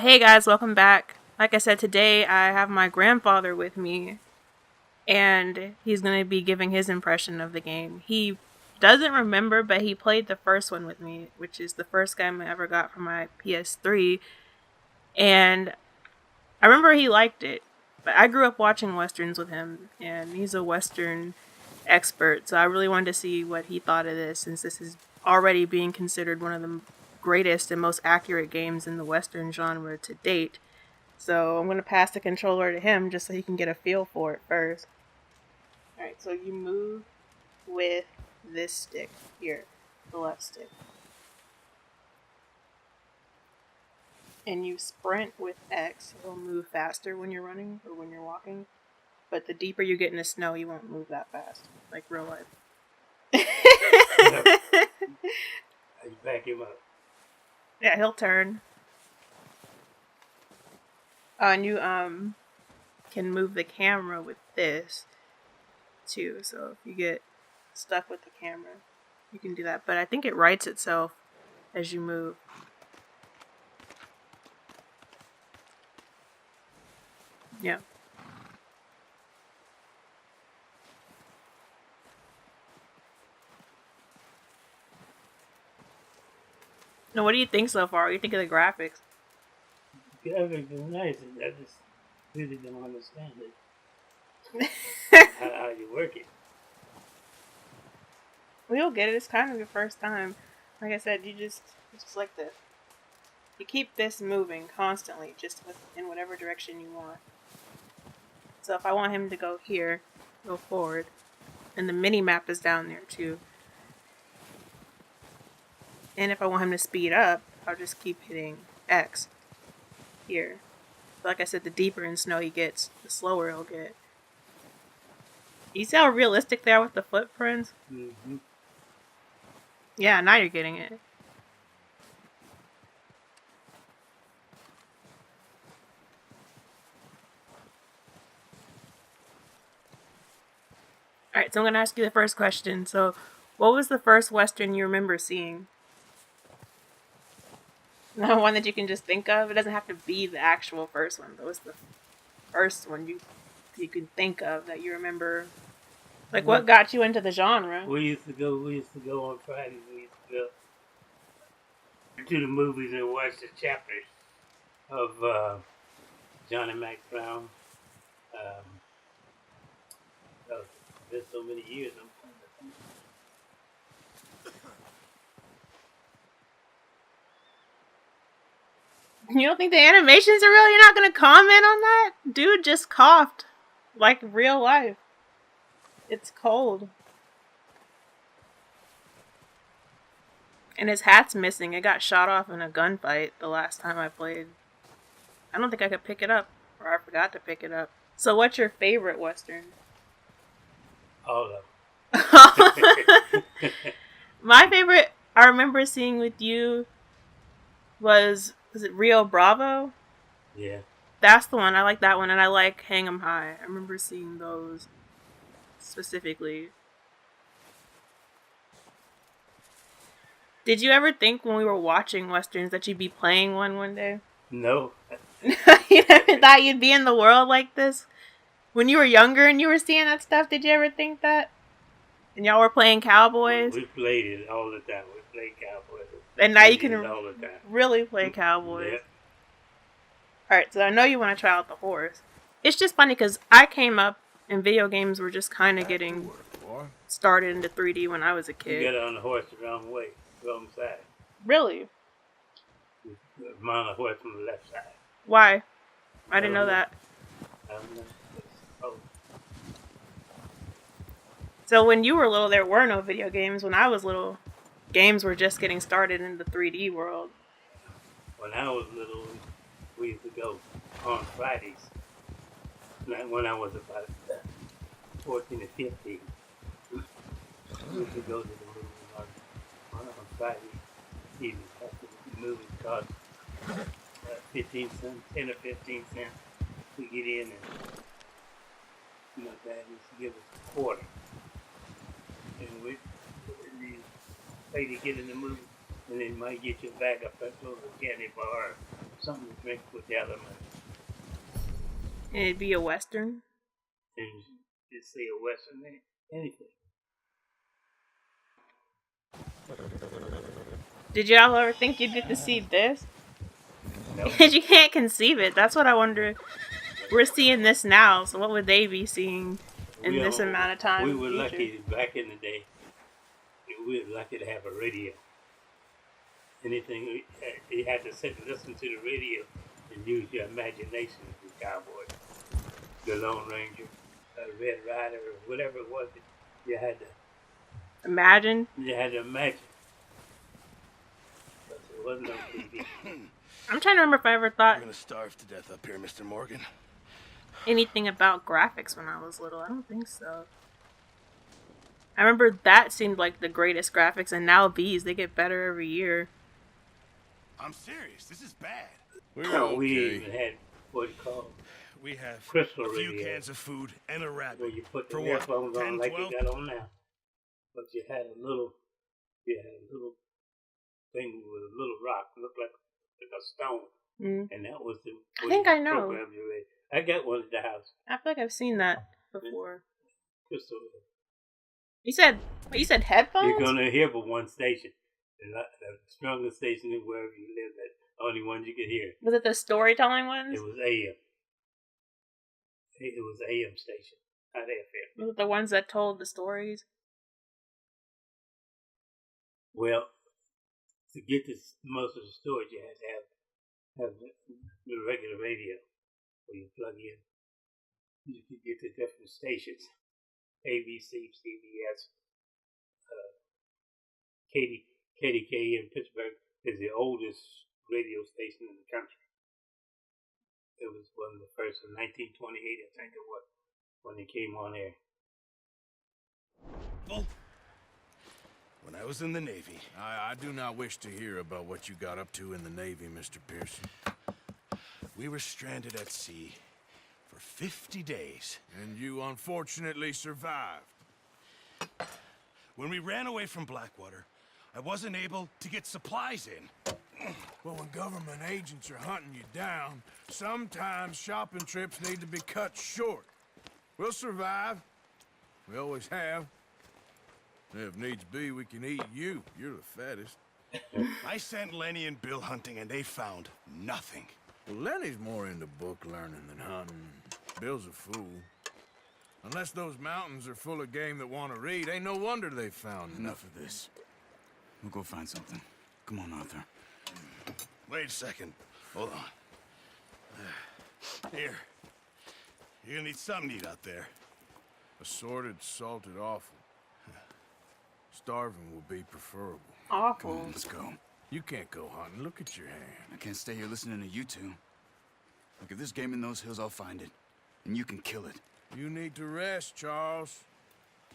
Hey guys, welcome back. Like I said, today I have my grandfather with me, and he's going to be giving his impression of the game. He doesn't remember, but he played the first one with me, which is the first game I ever got for my PS3, and I remember he liked it. But I grew up watching westerns with him, and he's a western expert, so I really wanted to see what he thought of this, since this is already being considered one of the greatest and most accurate games in the western genre to date. So I'm going to pass the controller to him just so he can get a feel for it first. Alright, so you move with this stick here, the left stick. And you sprint with X. It'll move faster when you're running or when you're walking. But the deeper you get in the snow, you won't move that fast, like real life. How you back him up? Yeah, he'll turn. And you can move the camera with this too. So if you get stuck with the camera, you can do that. But I think it rights itself as you move. Yeah. Now, what do you think so far? What do you think of the graphics? Graphics is nice. I just really don't understand it. how you work it. Well, you'll get it. It's kind of your first time. Like I said, you just like this. You keep this moving constantly, just in whatever direction you want. So if I want him to go here, go forward, and the mini map is down there too. And if I want him to speed up, I'll just keep hitting X here. But like I said, the deeper in snow he gets, the slower he'll get. You see how realistic they are with the footprints? Mm-hmm. Yeah, now you're getting it. Alright, so I'm going to ask you the first question. So, what was the first Western you remember seeing? Not one that you can just think of. It doesn't have to be the actual first one. But what's the first one you can think of that you remember? Like, what got you into the genre? We used to go on Fridays. We used to go to the movies and watch the chapters of Johnny Mac Brown. It's been so many years. You don't think the animations are real? You're not going to comment on that? Dude just coughed. Like real life. It's cold. And his hat's missing. It got shot off in a gunfight the last time I played. I don't think I could pick it up. Or I forgot to pick it up. So what's your favorite Western? All of them. My favorite I remember seeing with you was it Rio Bravo? Yeah. That's the one. I like that one, and I like Hang 'em High. I remember seeing those specifically. Did you ever think when we were watching westerns that you'd be playing one day? No. You never thought you'd be in the world like this? When you were younger and you were seeing that stuff, did you ever think that? And y'all were playing cowboys? We played it all the time. We played cowboys. And now you can all the time. really play cowboys. Yeah. Alright, so I know you want to try out the horse. It's just funny because I came up and video games were just kind of getting started into 3D when I was a kid. You got on the horse the wrong way, wrong side. Really? I'm on the horse from the left side. Why? I didn't know that. I don't know. Oh. So when you were little, there were no video games. When I was little, games were just getting started in the 3D world. When I was little, we used to go on Fridays. When I was about 14 or 15, we used to go to the movies on Friday evening. The movies cost 15 cents, 10 or 15 cents to get in, and Dad used to give us a quarter. And we pay to get in the movie, and then might get you a bag of petrol or candy bar or something to drink with the other money. And it'd be a Western. And just say a Western name, anything. Did y'all ever think you'd get to see this? No. Because you can't conceive it. That's what I wonder. We're seeing this now, so what would they be seeing in this amount of time? We were lucky back in the day. We were lucky to have a radio. Anything, you had to sit and listen to the radio and use your imagination as a cowboy. The Lone Ranger, Red Rider, or whatever it was, you had to imagine. You had to imagine. But there wasn't no TV. I'm trying to remember if I ever thought You're gonna starve to death up here, Mr. Morgan. anything about graphics when I was little. I don't think so. I remember that seemed like the greatest graphics, and now these, they get better every year. I'm serious. This is bad. We even had what you call We have crystal a few radio, cans of food and a rabbit. where you put the For what, earphones 10, on like 12? you got on now. But you had a little thing with a little rock, looked like a stone, and that was the. I think I know. program you read. I got one at the house. I feel like I've seen that before. Crystal. You said headphones? You're gonna hear but one station. The strongest station is wherever you live. That only one you could hear. Was it the storytelling ones? It was AM. It was AM station, not FM. Was it the ones that told the stories? Well, to get to most of the stories, you had to have the regular radio where you plug in. You could get to different stations. ABC, CBS, KDK in Pittsburgh is the oldest radio station in the country. It was one of the first in 1928, I think it was, when they came on air. When I was in the Navy, I do not wish to hear about what you got up to in the Navy, Mr. Pearson. we were stranded at sea for 50 days. And you unfortunately survived. When we ran away from Blackwater, I wasn't able to get supplies in. Well, when government agents are hunting you down, sometimes shopping trips need to be cut short. We'll survive. We always have. If needs be, we can eat you. You're the fattest. I sent Lenny and Bill hunting, and they found nothing. Well, Lenny's more into book learning than hunting. Bill's a fool. Unless those mountains are full of game that want to read, ain't no wonder they found Enough of this. We'll go find something. Come on, Arthur. Wait a second. Hold on. Here. You're gonna need something to eat out there. Assorted, salted offal. Starving will be preferable. Come Awful. on, let's go. You can't go hunting. Look at your hand. I can't stay here listening to you two. Look, if there's game in those hills, I'll find it. And you can kill it. You need to rest, Charles.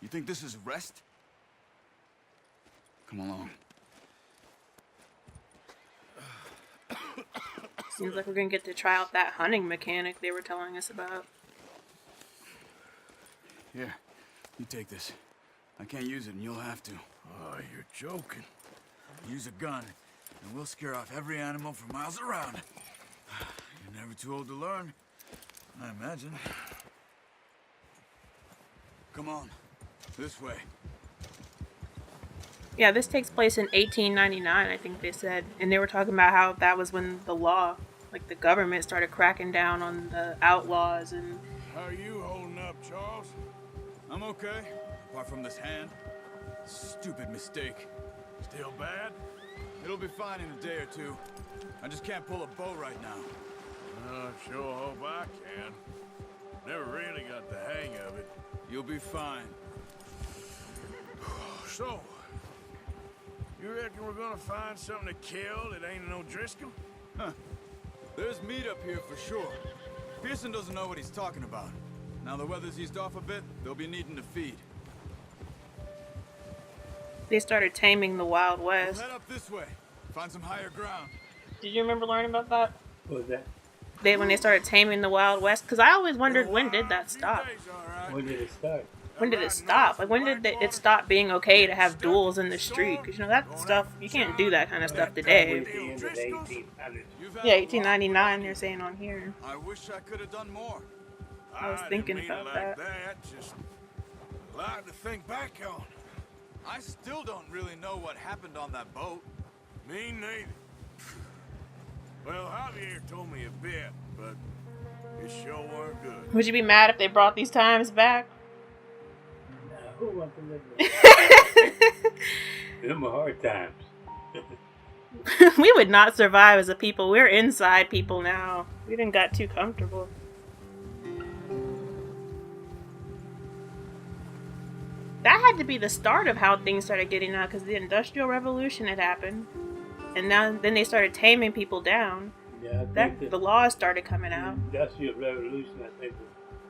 You think this is rest? Come along. Seems like we're gonna get to try out that hunting mechanic they were telling us about. Here, you take this. I can't use it, and you'll have to. Oh, you're joking. Use a gun, and we'll scare off every animal for miles around. You're never too old to learn, I imagine. Come on, this way. Yeah, this takes place in 1899, I think they said. And they were talking about how that was when the law, like the government, started cracking down on the outlaws and... How are you holding up, Charles? I'm okay, apart from this hand. Stupid mistake. Still bad? It'll be fine in a day or two. I just can't pull a bow right now. Sure hope I can. Never really got the hang of it. You'll be fine. So, you reckon we're gonna find something to kill that ain't no Driscoll? Huh. There's meat up here for sure. Pearson doesn't know what he's talking about. Now the weather's eased off a bit, they'll be needing to feed. They started taming the Wild We'll West. head up this way. Find some higher ground. Did you remember learning about that? What was that? When they started taming the Wild West? Because I always wondered, when did that stop? When did it start? when did it stop? Like, when did it stop being okay to have duels in the street? Because, you know, that stuff, you can't do that kind of stuff today. At the end of the 1800s. Yeah, 1899, they're saying on here. I wish I could have done more. I was thinking didn't mean it about like that. Just a lot to think back on. I still don't really know what happened on that boat. Me neither. Well, Javier told me a bit, but it sure weren't good. Would you be mad if they brought these times back? Who wants to live with them are hard times. We would not survive as a people. We're inside people now. We didn't got too comfortable. That had to be the start of how things started getting out, because the Industrial Revolution had happened, and then they started taming people down. Yeah, The laws started coming out. The Industrial Revolution, I think,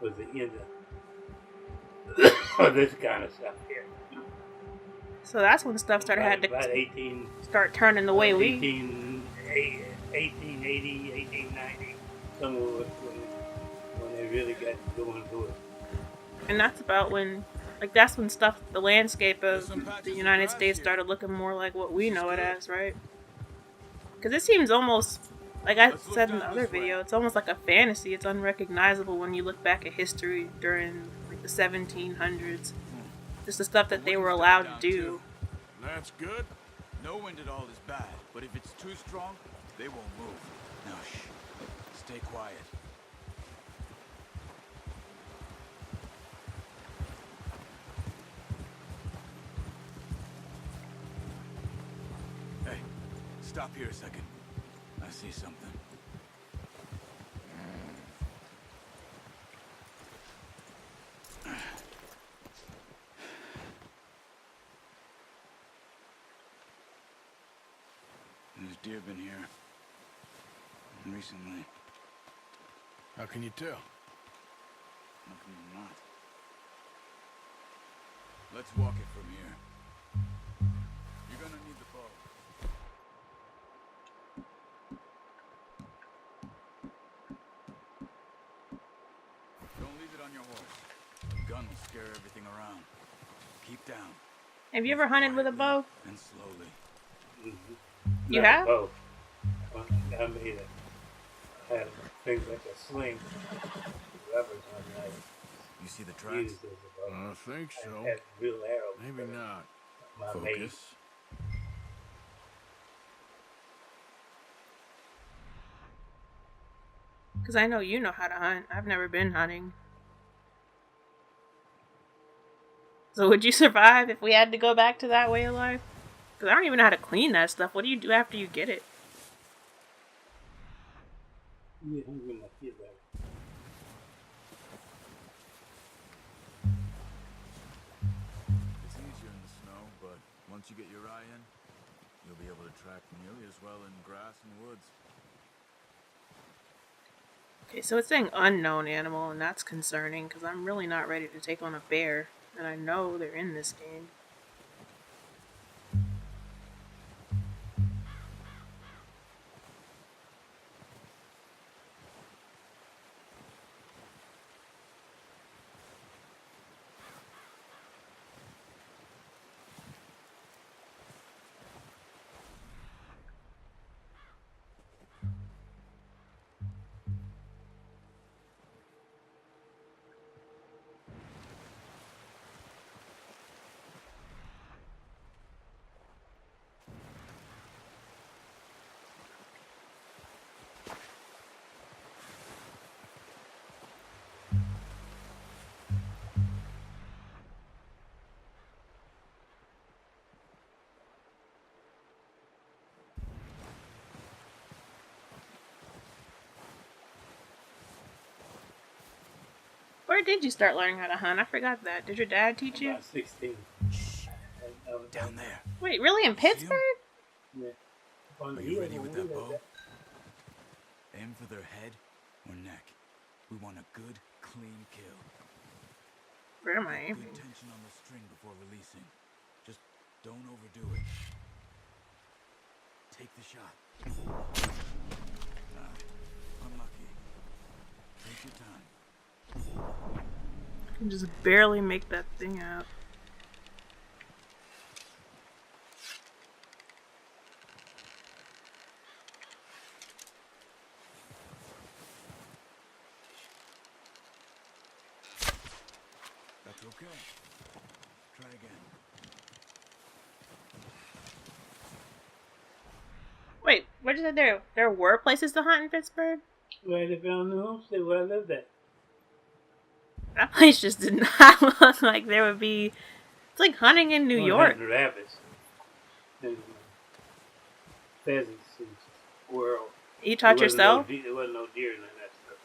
was the end of this kind of stuff here. So that's when stuff started had About to 18, start turning the way we. 1880, 1890, somewhere when they really got going to it. And that's about when, like, that's when stuff, the landscape of the United States started looking more like what we know it as, right? Because it seems almost, like I said in the other video, it's almost like a fantasy. It's unrecognizable when you look back at history during, like, the 1700s. Just the stuff that they were allowed to do. That's good. No wind at all is bad, but if it's too strong, they won't move. Now, shh. Stay quiet. Hey, stop here a second. I see something. There's deer been here recently. How can you tell? How can you not? Let's walk it from here. You're gonna need the bow. Don't leave it on your horse. The gun will scare everything around. Keep down. Have you ever hunted with a bow? And slowly. Mm-hmm. You have? Both. I made I had things like a sling, rubbers on that. You see the tracks? Used as a bow. I think so. I had real arrows. Maybe not. My mate. Focus. Because I know you know how to hunt. I've never been hunting. So would you survive if we had to go back to that way of life? Because I don't even know how to clean that stuff. What do you do after you get it? Yeah, I'm gonna feel better. It's easier in the snow, but once you get your eye in, you'll be able to track nearly as well in grass and woods. Okay, so it's saying unknown animal, and that's concerning because I'm really not ready to take on a bear, and I know they're in this game. Where did you start learning how to hunt? I forgot that. Did your dad teach you? About 16. Down there. Wait, really? In Pittsburgh? Yeah. On the Are you hill, ready with that we bow? did Aim for their head or neck. We want a good, clean kill. Where am I Good aiming? tension on the string before releasing. Just don't overdo it. Take the shot. Unlucky. Take your time. can just barely make that thing out. That's okay. Try again. Wait, what did you say there were places to hunt in Pittsburgh? Right around the homestead where I lived at. That place just did not look like there would be. It's like hunting in New We were York. hunting rabbits and pheasants and squirrels. You taught yourself? There wasn't no deer and none of that stuff.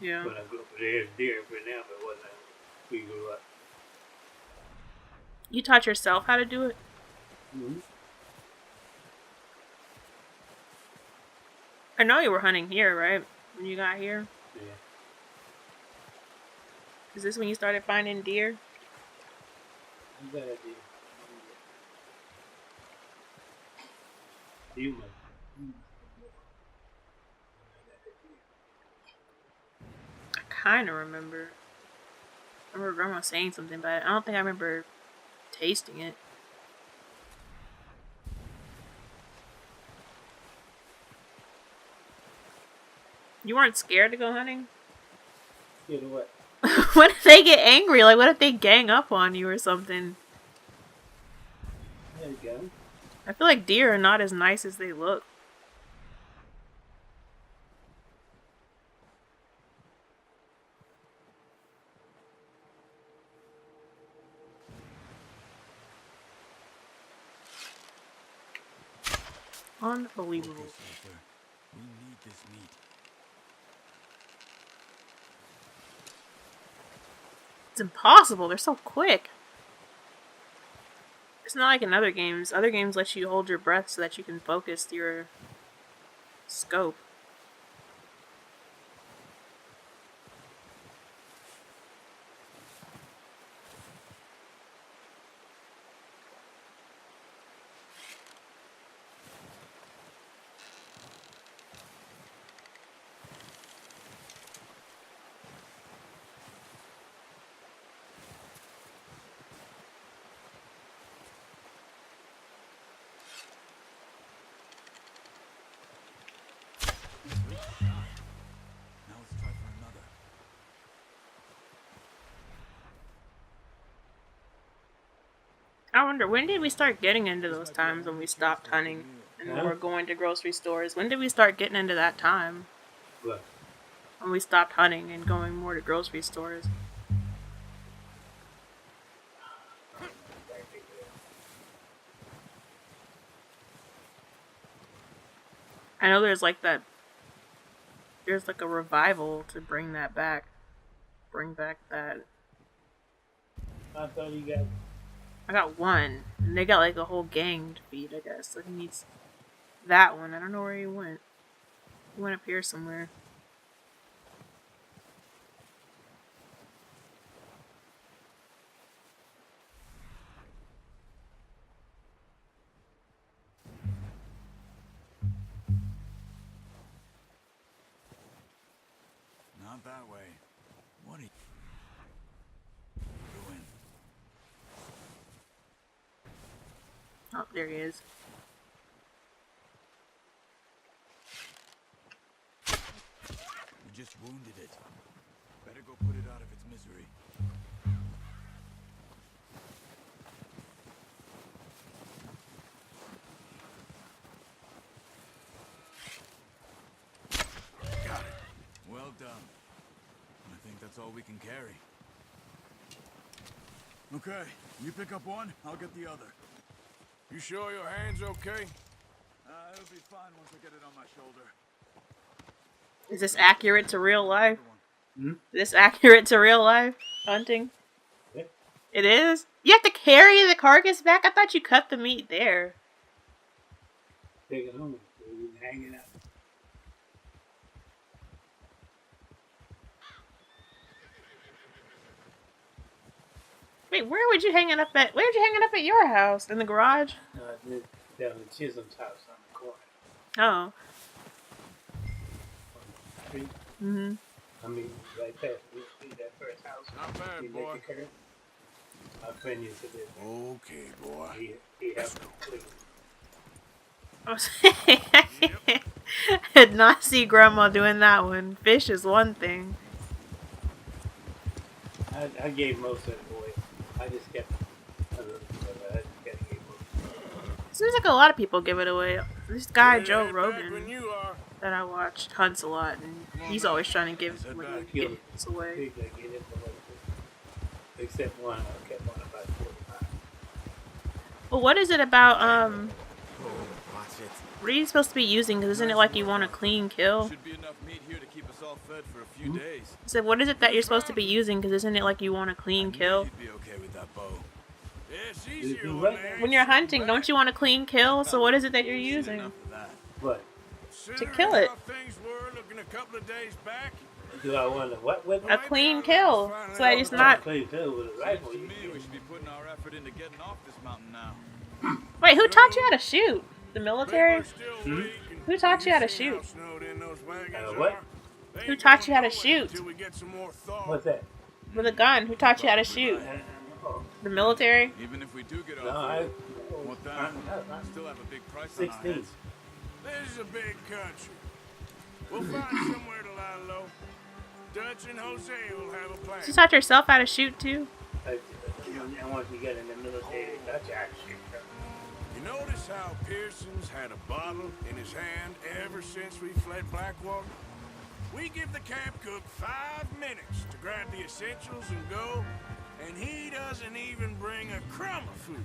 Yeah. When I grew up, there's deer for now, but it wasn't when we grew up. You taught yourself how to do it? Mm-hmm. I know you were hunting here, right? When you got here? Yeah. Is this when you started finding deer? You got a deer. You must. I kind of remember. I remember Grandma saying something, but I don't think I remember tasting it. You weren't scared to go hunting? Scared of what? What if they get angry? Like, what if they gang up on you or something? There you go. I feel like deer are not as nice as they look. Unbelievable. Focus, Arthur. We need this meat. It's impossible. They're so quick. It's not like in other games. Other games let you hold your breath so that you can focus your scope. Now let's try for another. I wonder, when did we start getting into those times when we stopped hunting and then Huh? we're going to grocery stores? When did we start getting into that time? What? When we stopped hunting and going more to grocery stores? I know there's like that. There's like a revival to bring that back. Bring back that. I thought you got. I got one, and they got like a whole gang to feed, I guess. So he needs that one. I don't know where he went. He went up here somewhere. Not that way. What are you doing? Oh, there he is. You just wounded it. Better go put it out of its misery. Got it. Well done. I think that's all we can carry. Okay, you pick up one, I'll get the other. You sure your hand's okay? It'll be fine once I get it on my shoulder. Is this accurate to real life? Hmm? Is this accurate to real life hunting? Yeah. It is? You have to carry the carcass back? I thought you cut the meat there. Take it home. So you can hang it up. Wait, where would you hang it up at? Where would you hang it up at your house? In the garage? Down in Chisholm's house on the corner. Oh. On the street. Mm-hmm. I mean, right past see that first house. Not bad, You boy. make the curve. My friend used to live Okay, boy. there. He helped me clean. I did not see Grandma doing that one. Fish is one thing. I gave most of it away. I just kept a little bit of it. I just kept gave most. Seems like a lot of people give it away. This guy, Joe Head back when Rogan, you are. that I watched, hunts a lot, and he's always trying to give Head back. it away. Pigs I get it away too. Except one, I kept one about 45. Well, what is it about, Oh, watch it. what are you supposed to be using? Because isn't it like you want a clean kill? Should be enough meat here to keep us all fed for a few days. I said, what is it that you're supposed to be using? Because isn't it like you want a clean kill? You'd be okay with that bow. Yeah, it's easier You when what? they When you're hunting, don't you want a clean kill? So what is it that you're using? Enough of that. What? To kill it. How things were looking a couple of days back. Do I want to what with A it? clean kill. So that it's Oh, not... clean too with a rifle. To You me, we can. should be putting our effort into getting off this mountain now. Wait, who taught you how to shoot? The military? Hmm? Who taught you how to shoot? What? Who taught you how to shoot? What's that? With a gun. Who taught you how to shoot? Oh, The military? Even if we do get no, off, I. what that? I'm We still have a big price on our 16. heads. This is a big country. We'll find somewhere to lie low. Dutch and Jose will have a plan. You taught yourself how to shoot too? And once you get in the military, that's actually. You notice how Pearson's had a bottle in his hand ever since we fled Blackwater? We give the camp cook 5 minutes to grab the essentials and go, and he doesn't even bring a crumb of food.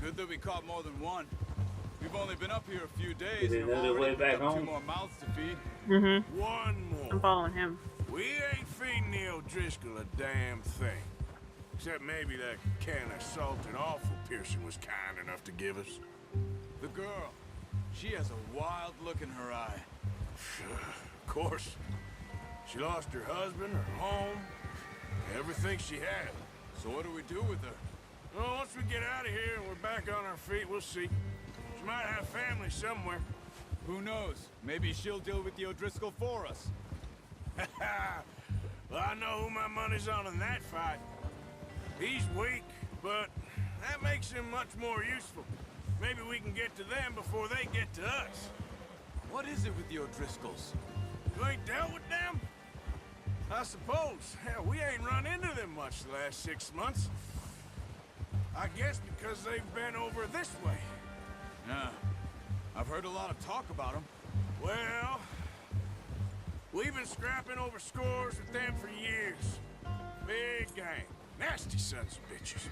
Good that we caught more than one. We've only been up here a few days Is there and have another already way back picked up 2 home? more mouths to feed. Mm-hmm. One more. I'm following him. We ain't feeding the O'Driscoll a damn thing. Except maybe that can of salted offal Pearson was kind enough to give us. The girl, she has a wild look in her eye. Of course. She lost her husband, her home, everything she had. So what do we do with her? Well, once we get out of here and we're back on our feet, we'll see. She might have family somewhere. Who knows? Maybe she'll deal with the O'Driscoll for us. Well, I know who my money's on in that fight. He's weak, but that makes him much more useful. Maybe we can get to them before they get to us. What is it with the O'Driscolls? You ain't dealt with them? I suppose. Hell, we ain't run into them much the last 6 months. I guess because they've been over this way. Yeah. I've heard a lot of talk about them. Well, we've been scrapping over scores with them for years. Big gang. Nasty sons of bitches.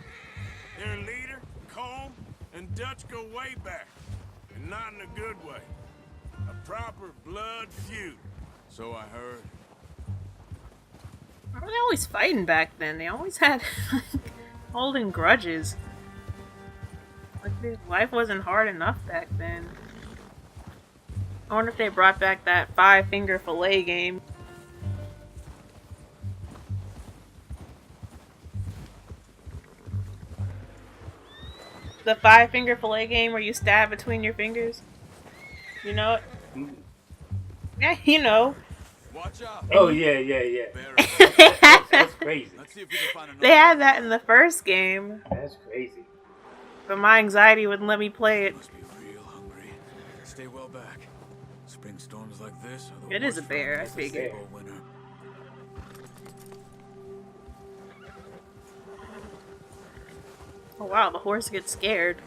Their leader, Combe, and Dutch go way back. And not in a good way. A proper blood feud. So I heard. Why were they always fighting back then? They always had holding grudges. Like their life wasn't hard enough back then. I wonder if they brought back that 5-finger fillet game. The 5-finger fillet game where you stab between your fingers. You know it? Yeah, you know. Watch out. Oh yeah. Bear. That's crazy. Let's see if we can find another. They had that in the first game, That's crazy. but my anxiety wouldn't let me play it. Must be real hungry. Stay well back. Spring storms like this are the It is worst a bear, I for a figured. gazebo winter. Oh wow, the horse gets scared.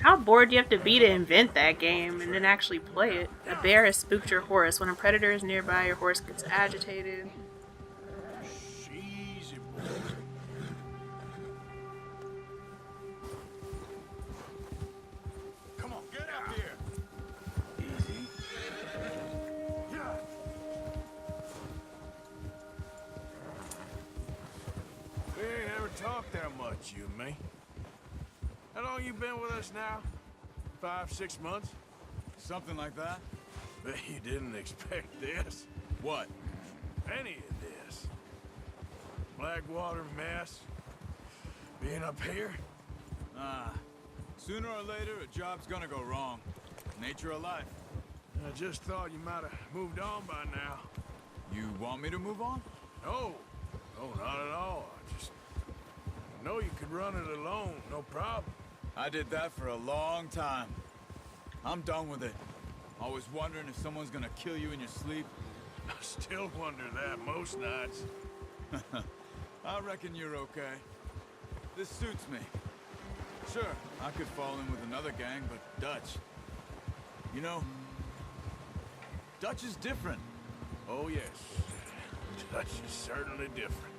How bored do you have to be to invent that game and then actually play it? A bear has spooked your horse. When a predator is nearby, your horse gets agitated. Easy, boy. Come on, get out here. Easy. We ain't ever talked that much, you and me. How long you been with us now? 5, 6 months? Something like that. Bet you didn't expect this. What? Any of this. Blackwater mess. Being up here. Ah. Sooner or later, a job's gonna go wrong. Nature of life. I just thought you might have moved on by now. You want me to move on? No, no, not at all. I just know you could run it alone, no problem. I did that for a long time. I'm done with it. Always wondering if someone's gonna kill you in your sleep. I still wonder that most nights. I reckon you're okay. This suits me. Sure, I could fall in with another gang, but Dutch. You know, Dutch is different. Oh, yes. Dutch is certainly different.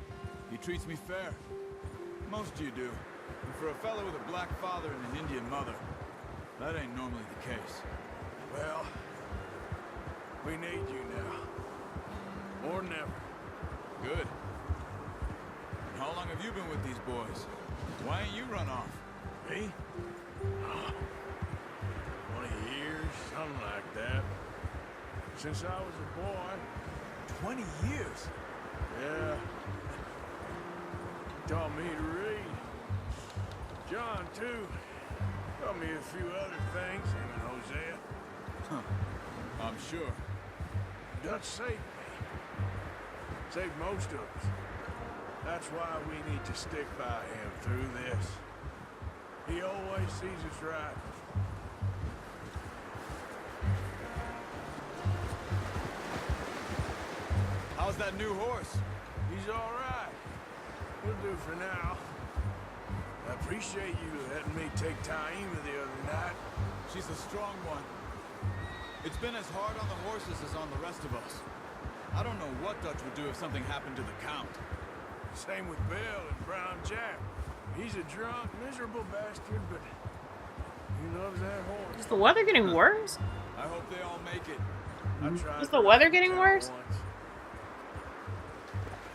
He treats me fair. Most of you do. And for a fellow with a black father and an Indian mother, that ain't normally the case. Well, we need you now. More than ever. Good. And how long have you been with these boys? Why ain't you run off? Me? Oh, 20 years, something like that. Since I was a boy. 20 years? Yeah. Taught me to read. John, too. Taught me a few other things, him and Hosea. Huh. I'm sure. Dutch saved me. Saved most of us. That's why we need to stick by him through this. He always sees us right. How's that new horse? He's all right. He'll do for now. I appreciate you letting me take Taima the other night. She's a strong one. It's been as hard on the horses as on the rest of us. I don't know what Dutch would do if something happened to the Count. Same with Bill and Brown Jack. He's a drunk, miserable bastard, but he loves that horse. Is the weather getting worse? I hope they all make it. I tried Is the weather getting worse?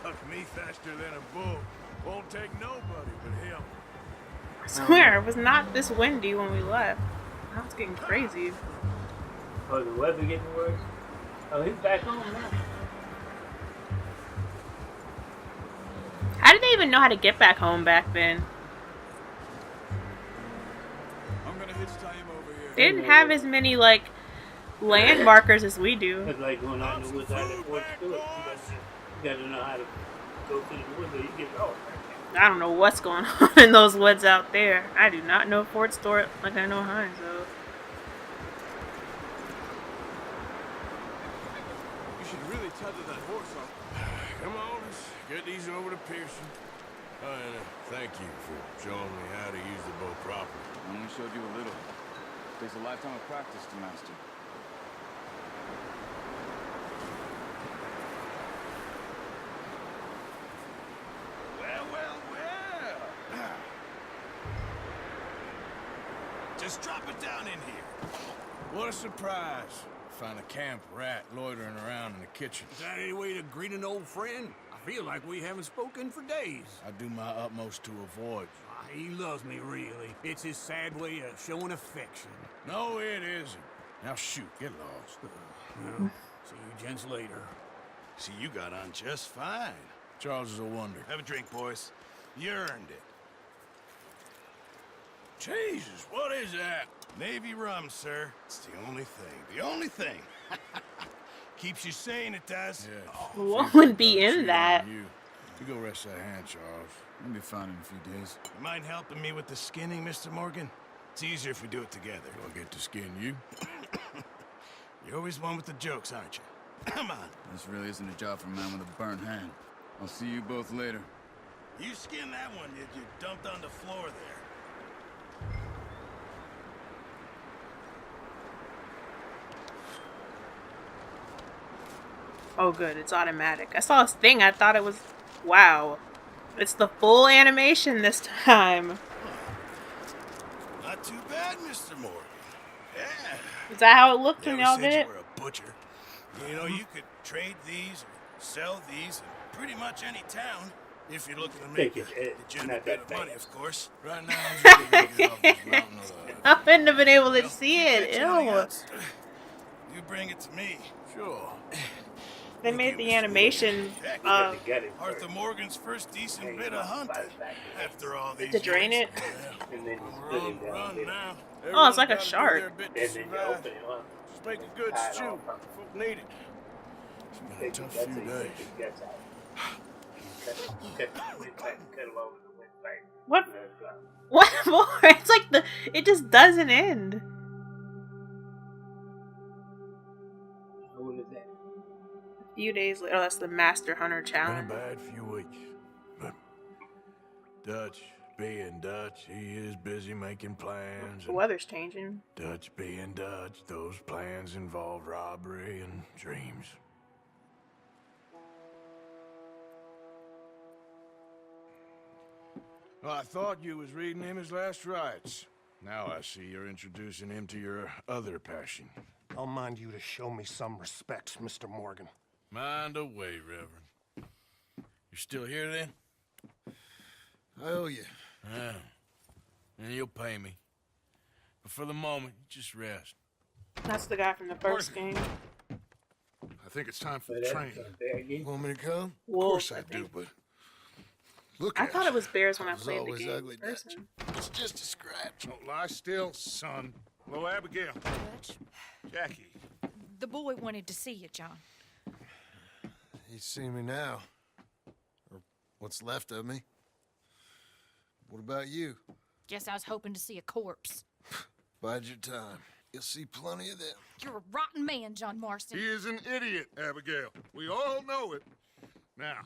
Huck me faster than a bull. Won't take nobody but him. I swear, it was not this windy when we left. Now it's getting crazy. Oh, the weather getting worse? Oh, he's back home now. How did they even know how to get back home back then? I'm gonna hitch Taima over here. They didn't have as many, like, land markers as we do. It's like going out in the woods out of Fort Stewart. You gotta know how to go through the woods or you get lost. I don't know what's going on in those woods out there. I do not know Fort Stewart like I know Hines, though. You should really tether that horse up. Come on, let's get these over to Pearson. And thank you for showing me how to use the bow properly. I only showed you a little. Takes a lifetime of practice to master. Well. Just drop it down in here. What a surprise. Find a camp rat loitering around in the kitchen. Is that any way to greet an old friend? I feel like we haven't spoken for days. I do my utmost to avoid. He loves me, really. It's his sad way of showing affection. No, it isn't. Now shoot, get lost. Well, see you gents later. See, you got on just fine. Charles is a wonder. Have a drink, boys. You earned it. Jesus, what is that? Navy rum, sir. It's the only thing. The only thing. Keeps you sane, it does. Yeah. What would be in that? You go rest that hand, Charles. I'll be fine in a few days. You mind helping me with the skinning, Mr. Morgan? It's easier if we do it together. Do I get to skin you? You're always one with the jokes, aren't you? Come on. This really isn't a job for a man with a burnt hand. I'll see you both later. You skinned that one you dumped on the floor there. Oh, good. It's automatic. I saw this thing. I thought it was... Wow. It's the full animation this time. Not too bad, Mr. Morgan. Yeah. Is that how it looked when Never y'all said did you it? were a butcher. You know, you could trade these or sell these in pretty much any town if you're looking to make Take a it, legitimate not bit that of money, fast. of course. Right now, I'm just gonna get off this mountain alive. I wouldn't have been able to see it. Anything Ew. else, you bring it to me. Sure. They made the animation Because he got it Arthur first. Morgan's first decent bit of hunting. After all these to drain years. it. And then he We're split on him the down run there. now. Oh, it's like a Everyone's gotta do shark. their bit to And then you survive. open him up. Just make a good Tie it stew. all up. Folk need it. It's been a Take tough the few guts, days. take the guts out. Cut him over the windpipe. What? And that's done. What more? It's like it just doesn't end. So what is that? A few days later, oh, that's the Master Hunter Been a challenge. bad few weeks, but Dutch being Dutch, he is busy making plans. The And weather's changing. Dutch being Dutch, those plans involve robbery and dreams. Well, I thought you was reading him his last rites. Now I see you're introducing him to your other passion. I'll mind you to show me some respect, Mr. Morgan. Mind away, Reverend. You still here then? I owe you. Yeah. And you'll pay me. But for the moment, just rest. That's the guy from the first game. I think it's time for So the that's train. there again. Want me to come? Wolf, Of course I I do, think. but look I at thought you. it was bears when I was played the always game. ugly, in person. It's just a scratch. Don't lie still, son. Hello, Abigail. Dutch, Jackie. the boy wanted to see you, John. He's seen me now. Or what's left of me. What about you? Guess I was hoping to see a corpse. Bide your time. You'll see plenty of them. You're a rotten man, John Marston. He is an idiot, Abigail. We all know it. Now,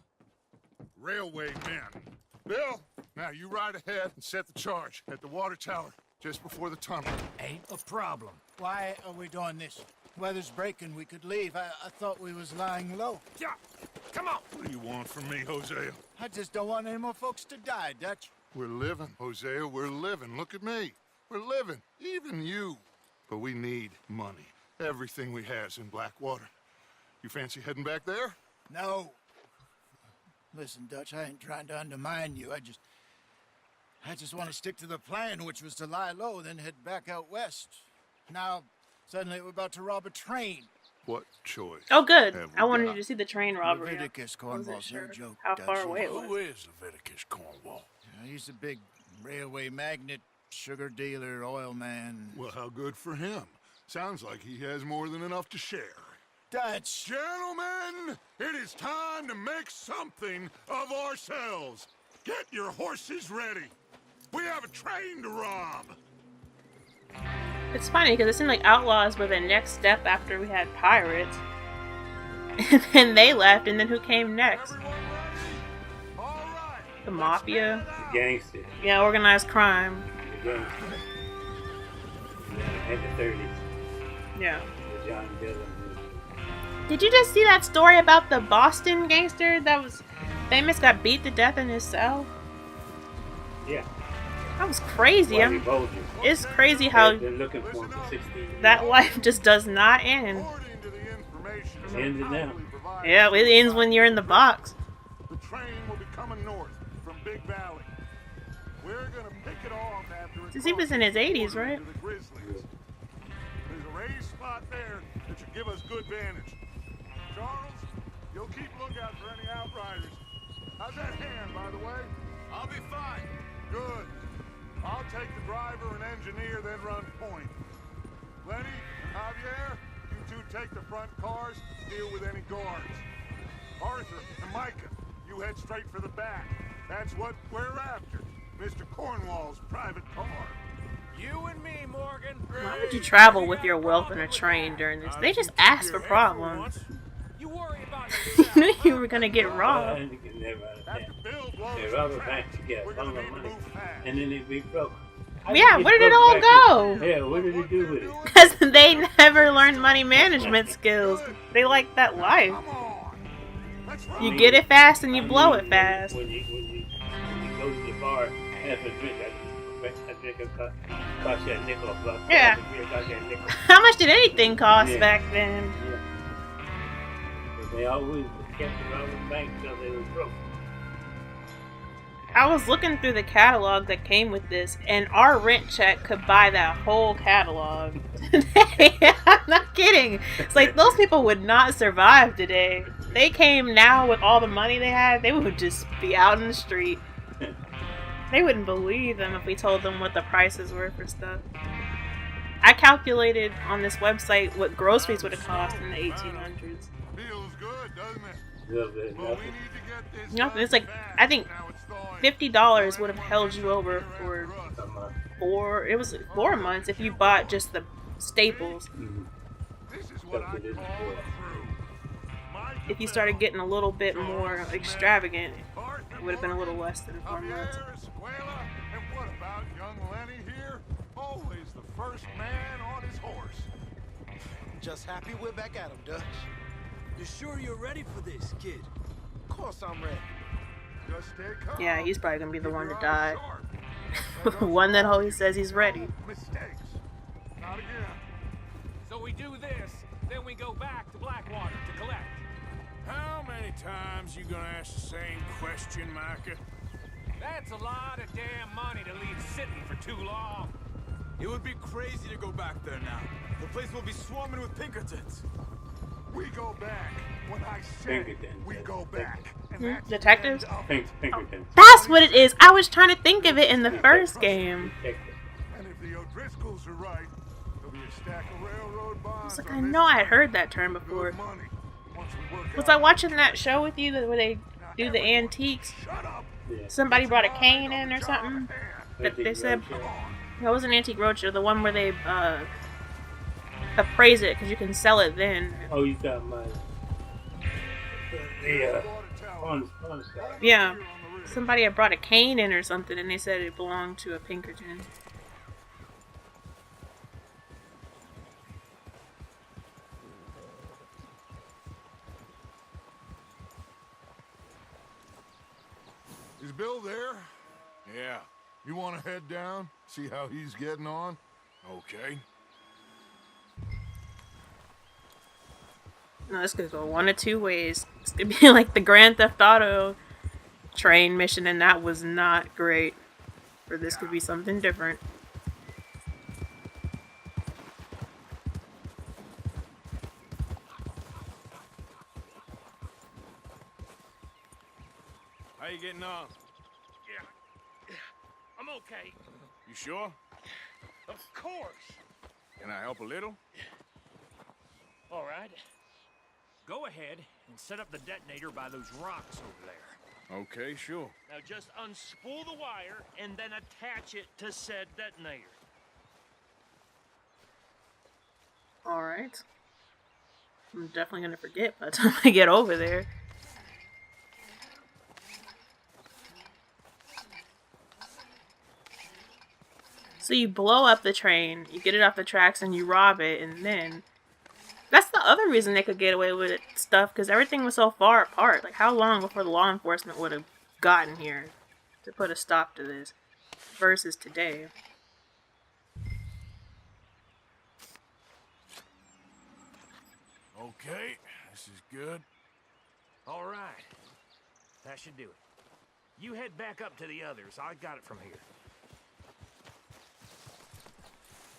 railway men. Bill, now you ride ahead and set the charge at the water tower just before the tunnel. Ain't a problem. Why are we doing this? Weather's breaking. We could leave. I thought we was lying low. Yeah, come on. What do you want from me, Hosea? I just don't want any more folks to die, Dutch. We're living, Hosea. We're living. Look at me. We're living. Even you. But we need money. Everything we has in Blackwater. You fancy heading back there? No. Listen, Dutch, I ain't trying to undermine you. I just want to stick to the plan, which was to lie low, then head back out west. Now, suddenly we're about to rob a train. What choice? Oh, good. have we I wanted got? you to see the train robbery. Leviticus I wasn't Cornwall's sure no joke, how Dutch. far away it Who was. is Leviticus Cornwall? He's a big railway magnate, sugar dealer, oil man. Well, how good for him. Sounds like he has more than enough to share. Dutch! Gentlemen, it is time to make something of ourselves. Get your horses ready. We have a train to rob. It's funny because it seemed like outlaws were the next step after we had pirates. And then they left, and then who came next? Everyone ready? All right. The mafia? The gangster. Yeah, organized crime. The gangster. In the 30s. Yeah. The John Dillon. Did you just see that story about the Boston gangster that was famous, got beat to death in his cell? Yeah. That was crazy. Wally Bulger. It's crazy how They're looking for him for 16 years. that life just does not end. According to the information It ended now. proudly provided Yeah, by it ends when you're in the box. The train will be coming north from Big Valley. We're gonna pick it off after it He was in his crosses the 80s, border right? into the Grizzlies. There's a raised spot there that should give us good vantage. Charles, you'll keep lookout for any outriders. How's that hand, by the way? I'll be fine. Good. I'll take the driver and engineer, then run point. Lenny and Javier, you two take the front cars, deal with any guards. Arthur and Micah, you head straight for the back. That's what we're after. Mr. Cornwall's private car. You and me, Morgan. Why would you travel with your wealth in a train during this? They just asked for problems. You worry about You knew you were gonna get robbed. You can never understand. After Bill blows They the rob a track, bank to get a we're gonna bundle need of to money. move fast. And then they be broke. How Yeah, you where get did it broke all back go? to- Yeah, what did he do with it? Because they never learned money management skills. They like that life. Come on. Let's run. You get it fast and you blow it fast. When you go to the bar and have a drink, I drink a cost you a nickel a buck. Yeah. A beer cost you a nickel. How much did anything cost Yeah. back then? Yeah. But they always kept robbing banks until they were broke. I was looking through the catalog that came with this, and our rent check could buy that whole catalog today. I'm not kidding. It's like those people would not survive today. they came now with all the money they had, they would just be out in the street. They wouldn't believe them if we told them what the prices were for stuff. I calculated on this website what groceries would have cost in the 1800s. Feels good, doesn't it? Little bit, Well, we nothing. need to get this Nothing. done It's like, fast. I think Now it's thawing. $50 would have held you over for Come on. 4 months if you bought just the staples. This is what I call a crew. If you started getting a little bit more extravagant, it would have been a little less than 4 months. Javier, Escuela, and what about young Lenny here? Always the first man on his horse. Just happy we're back at him, Dutch. You sure you're ready for this, kid? Of course I'm ready. Just stay calm. Yeah, he's probably gonna be the Keep one to your die. eyes sharp. The one that always says he's ready. Mistakes. Not again. So we do this, then we go back to Blackwater to collect. How many times you gonna ask the same question, Micah? That's a lot of damn money to leave sitting for too long. It would be crazy to go back there now. The place will be swarming with Pinkertons. We go back. When I say Pinkerton. we go back. And that's the Detectives? end of it. Pinkerton. That's what it is. I was trying to think of it in the first game. Detective. And if the O'Driscolls are right, there'll be a stack of railroad I bonds. was like, on I this know I trip. heard that term before. Good money. Once we work Was out I watching that show with you where they do the antiques? Shut up. Yeah. Somebody brought a cane in or something? That they said that was an antique roadshow, the one where they appraise it because you can sell it then. Oh, you got my. The on side. Yeah, somebody had brought a cane in or something, and they said it belonged to a Pinkerton. Is Bill there? Yeah, You want to head down? See how he's getting on? okay. No, this could go one of two ways. It's gonna be like the Grand Theft Auto train mission, and that was not great. Or this could be something different. How you getting on? Yeah, I'm okay. You sure? Of course. Can I help a little? All right. Go ahead and set up the detonator by those rocks over there. Okay, sure. Now just unspool the wire and then attach it to said detonator. Alright. I'm definitely gonna forget by the time I get over there. So you blow up the train, you get it off the tracks, and you rob it, and then... That's the other reason they could get away with stuff, because everything was so far apart. Like, how long before the law enforcement would have gotten here to put a stop to this versus today? Okay, this is good. All right. That should do it. You head back up to the others. I got it from here.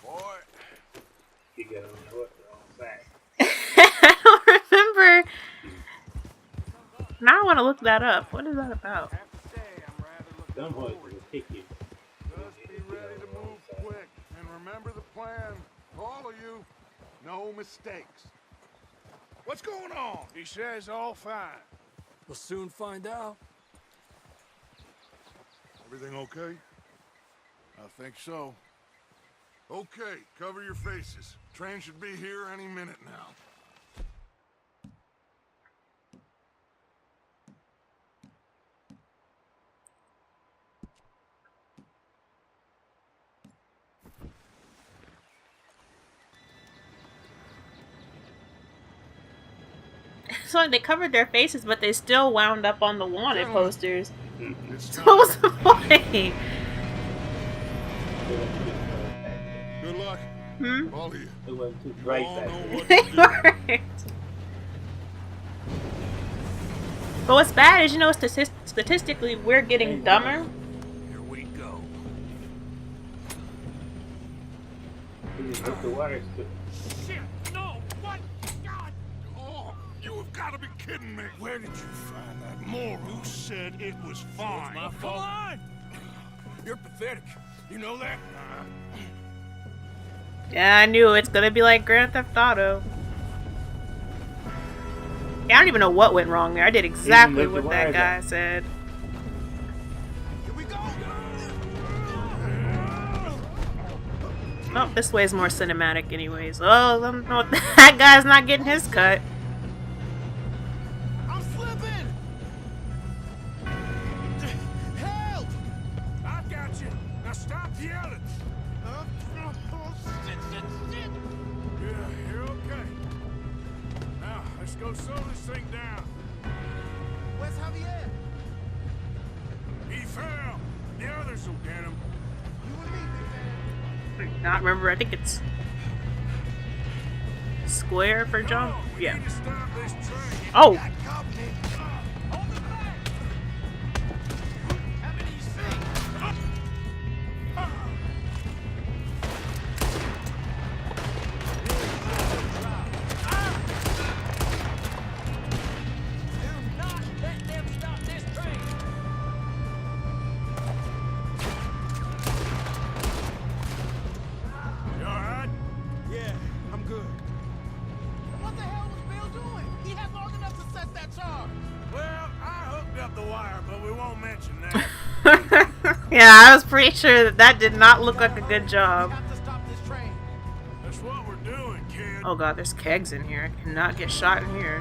Boy, You got on the horse the wrong side. I don't remember. Now I want to look that up. What is that about? Some horses will kick you. Just be ready to move quick. And remember the plan. All of you, no mistakes. what's going on? He says all fine. We'll soon find out. Everything okay? I think so. Okay, cover your faces. Train should be here any minute now. So they covered their faces, but they still wound up on the wanted posters. It's So time. what was the point? Good luck. Hmm? All of you. It wasn't too bright All back know there. what They to do. weren't. But what's bad is, you know, statistically, we're getting dumber. Here we go. You just hook the wires to Shit! No! What? God! Oh, You have got to be kidding me. Where did you find that moron? You said it was fine. My fault. Come on! You're pathetic. You know that? Yeah, I knew it's gonna be like Grand Theft Auto. Yeah, I don't even know what went wrong there. I did exactly what that guy said. Here we go. Oh, this way is more cinematic anyways. Oh, no, that guy's not getting his cut. I'm slipping! Help! I've got you. Now stop yelling. Shit. Yeah, you're okay. Now, let's go slow this thing down. Where's Javier? He fell. The others will get him. You and me, big man. Not remember, I think it's square for jump. We Yeah. need to stop this train. Oh! Got company. On the back. How many you see? Do not let them stop this train. You alright? Yeah, I'm good. What the hell was Bill doing? He had long enough to set that charge. Well, I hooked up the wire, but we won't mention that. Yeah, I was pretty sure that did not look like a good We job. have to stop this train. That's what we're doing, kid. Oh god, there's kegs in here. I cannot get shot in here.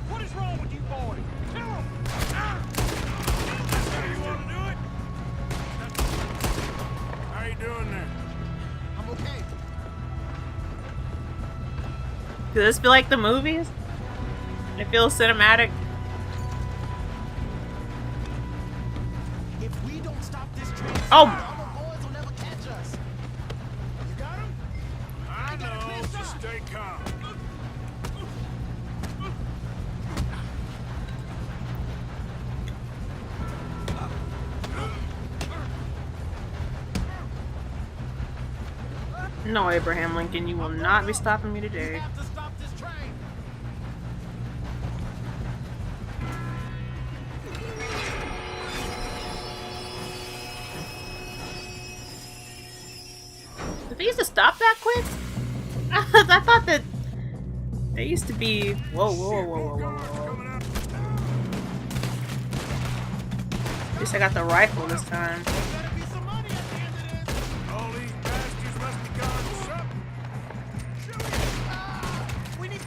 What is wrong with you boys? Kill 'em! You want to do it? How you doing there? I'm okay. Does this feel like the movies? It feels cinematic. If we don't stop this train, Oh! our boys will never catch us. You got him? I know, just stay calm. No, Abraham Lincoln, you will not be stopping me We today. have to stop this train. Did they used to stop that quick? I thought that they used to be. Whoa, whoa, whoa, whoa, whoa, whoa. Coming up. At least I got the rifle this time. Better be some money at the end of this. All these bastards must be gone to something. We need.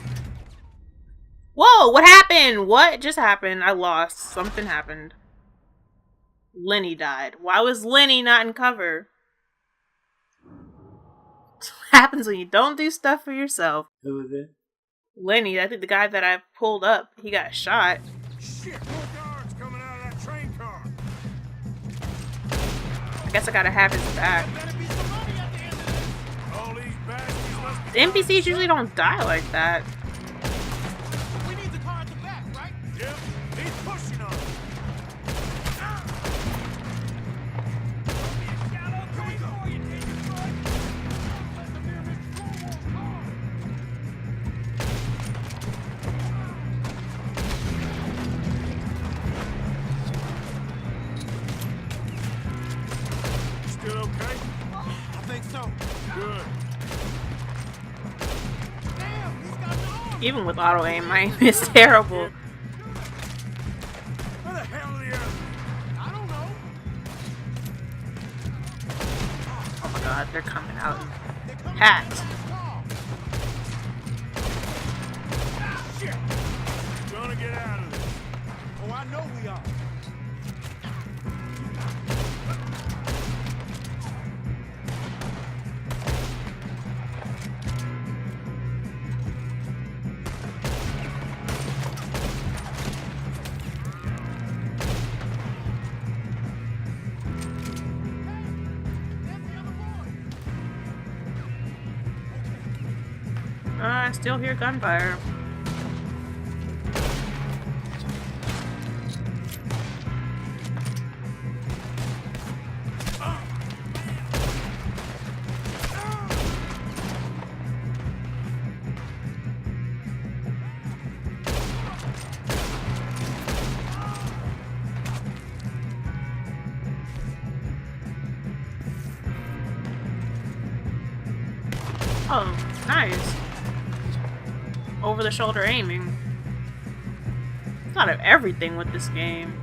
Whoa, what happened? What just happened? I lost. Something happened. Lenny died. Why was Lenny not in cover? What happens when you don't do stuff for yourself? Who is it? Lenny, I think the guy that I pulled up, he got shot. Shit, more guards coming out of that train car. I guess I gotta have his back. Better be some money at the end of this. All these bastards must be The NPCs usually don't die like that. We need the car at the back, right? Yep, he's pushing on. Still okay? I think so. Good. Damn, he's got no arm. Even with auto aim, my aim is terrible. Where the hell are the others? I don't know. Oh my god, they're coming out. They're coming Hats. to the car. Shit! Gonna get out of this. Oh, I know we are. I still hear gunfire. Oh, nice. Over the shoulder aiming. It's out of everything with this game.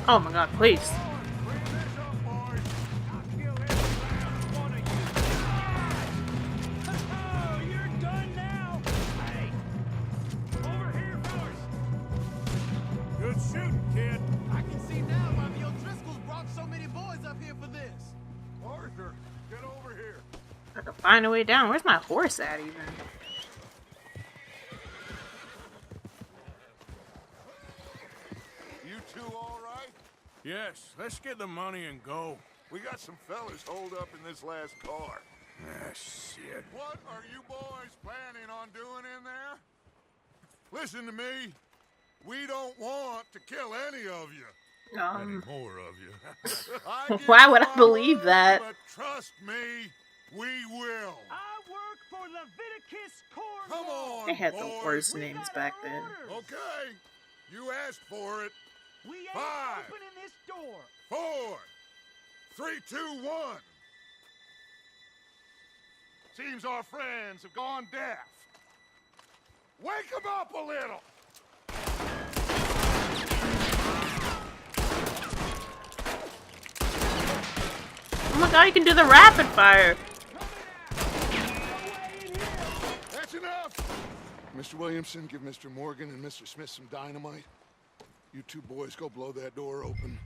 Oh my god, please. Good shooting, kid. I can see now why the O'Driscolls brought so many boys up here for this. Arthur, get over here. I have to find a way down. Where's my horse at even? You two all right? Yes, let's get the money and go. We got some fellas holed up in this last car. Ah, shit. What are you boys planning on doing in there? Listen to me. We don't want to kill any of you. Any more of you. Why would I believe that? But trust me, we will. I work for Leviticus Corps. Come on, They had the boys. worst names back then. Okay, you asked for it. We ain't 5, opening this door. 4, 3, 2, 1. Seems our friends have gone deaf. Wake them up a little. Oh my god, you can do the rapid fire. That's enough. Mr. Williamson, give Mr. Morgan and Mr. Smith some dynamite. You two boys go blow that door open.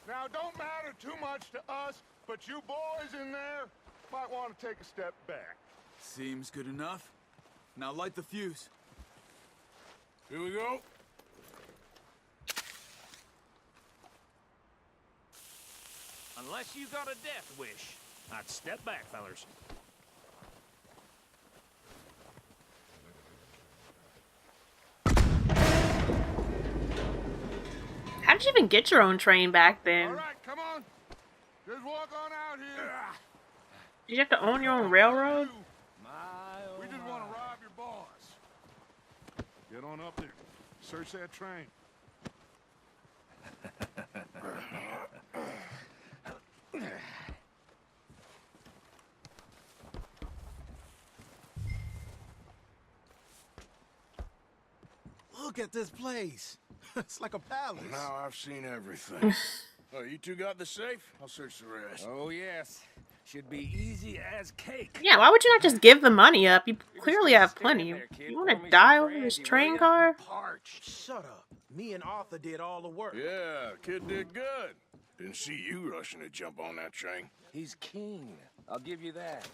Now, don't matter too much to us, but you boys in there might want to take a step back. Seems good enough. Now light the fuse. Here we go. Unless you got a death wish, I'd step back, fellers. How did you even get your own train back then? All right, come on. Just walk on out here. Did you have to own your own railroad? We just want to rob your boss. Get on up there. Search that train. Look at this place. It's like a palace. Now I've seen everything. Oh, you two got the safe? I'll search the rest. Oh, yes. Should be easy as cake. Yeah, why would you not just give the money up? You clearly have plenty. You want to die over this train car? Parched. Shut up. Me and Arthur did all the work. Yeah, kid did good. Didn't see you rushing to jump on that train. He's king. I'll give you that.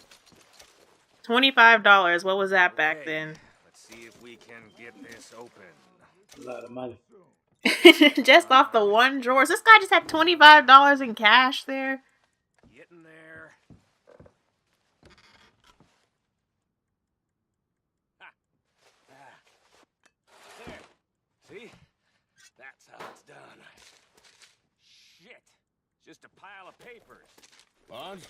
$25. What was that back then? Let's see if we can get this open. A lot of money. Just off the one drawer. This guy just had $25 in cash there. Get in there. There. See? That's how it's done. Shit. Just a pile of papers. Bonds?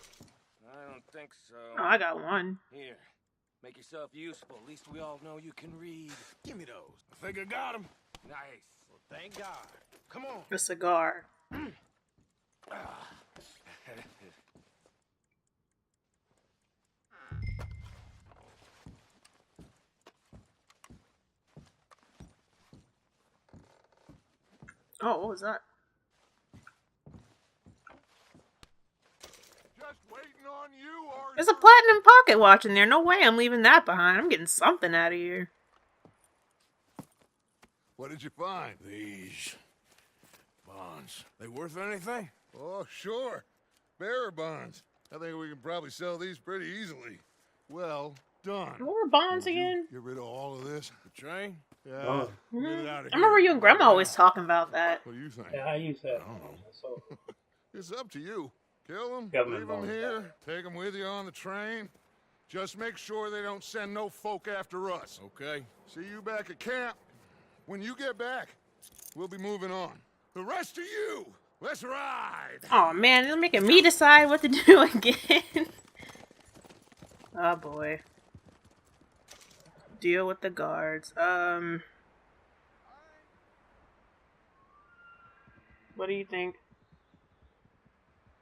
I don't think so. Oh, I got one. Here. Make yourself useful. At least we all know you can read. Give me those. I think I got him. Nice. Well, thank God. Come on. A cigar. Oh, what was that? Just waiting on you, Arthur. There's a platinum pocket watch in there. No way I'm leaving that behind. I'm getting something out of here. What did you find? These bonds. They worth anything? Oh, sure. Bearer bonds. I think we can probably sell these pretty easily. Well done. What were bonds again? Get rid of all of this. The train? Yeah. Get it out of I remember here. you and Grandma always talking about that. What do you think? Yeah, I use that. So, It's up to you. Kill them, Government leave them bonds. here, take them with you on the train. Just make sure they don't send no folk after us. Okay. See you back at camp. When you get back, we'll be moving on. The rest of you, Let's ride. Oh man, they're making me decide what to do again. Oh boy. Deal with the guards. What do you think?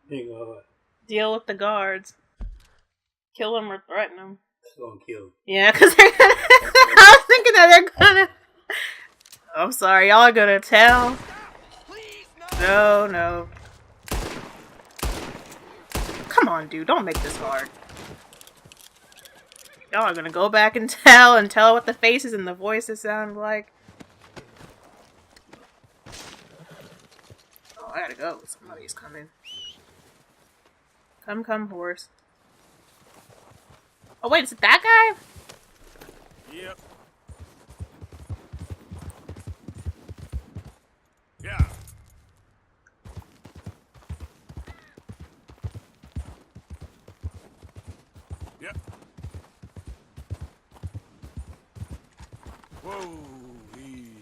Think of what? Deal with the guards. Kill them or threaten them. It's gonna kill them. Yeah, because they're gonna. I was thinking that they're gonna. I'm sorry, y'all are gonna tell. No, no. Come on, dude, don't make this hard. Y'all are gonna go back and tell what the faces and the voices sound like. Oh, I gotta go. Somebody's coming. Come, horse. Oh wait, is it that guy? Yep. Yeah. Yep. Whoa, easy.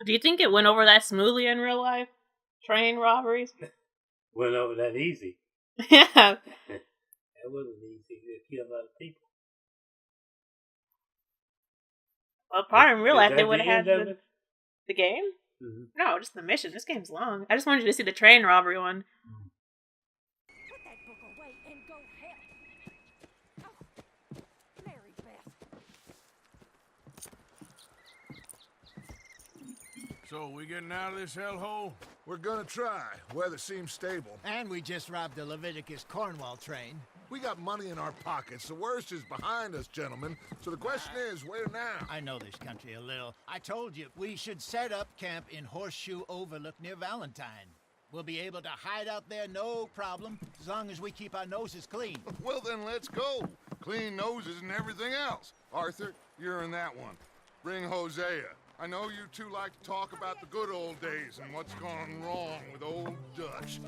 Do you think it went over that smoothly in real life? Train robberies? Went over that easy. Yeah. That wasn't easy. You kill a lot of people. Well, probably in real life they would have had the the game? Mm-hmm. No, just the mission. This game's long. I just wanted you to see the train robbery one. Put that book away and go help. Oh, Mary Beth. So, we getting out of this hellhole? We're gonna try. Weather seems stable. And we just robbed the Leviticus Cornwall train. We got money in our pockets. The worst is behind us, gentlemen. So the question is, where now? I know this country a little. I told you, we should set up camp in Horseshoe Overlook near Valentine. We'll be able to hide out there no problem, as long as we keep our noses clean. Well, then let's go. Clean noses and everything else. Arthur, you're in that one. Bring Hosea. I know you two like to talk about the good old days and what's gone wrong with old Dutch.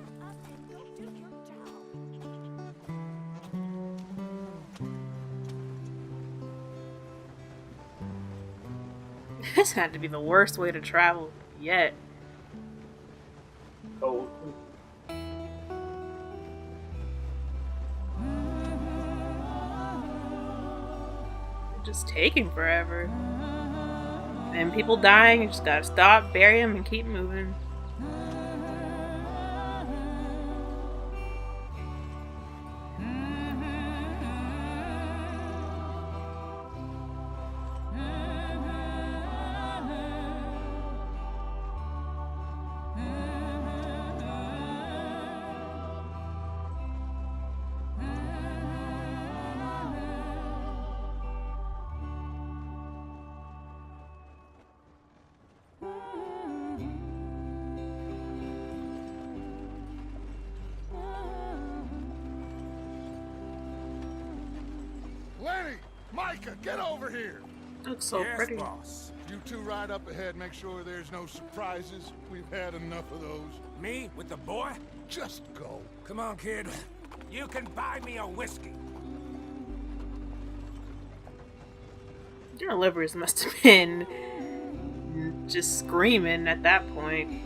This had to be the worst way to travel yet. Oh. Just taking forever. And people dying, you just gotta stop, bury them, and keep moving. Lenny! Micah, get over here! Looks so pretty. Boss. You two ride up ahead, make sure there's no surprises. We've had enough of those. Me? With the boy? Just go. Come on, kid. You can buy me a whiskey. Your livers must have been just screaming at that point.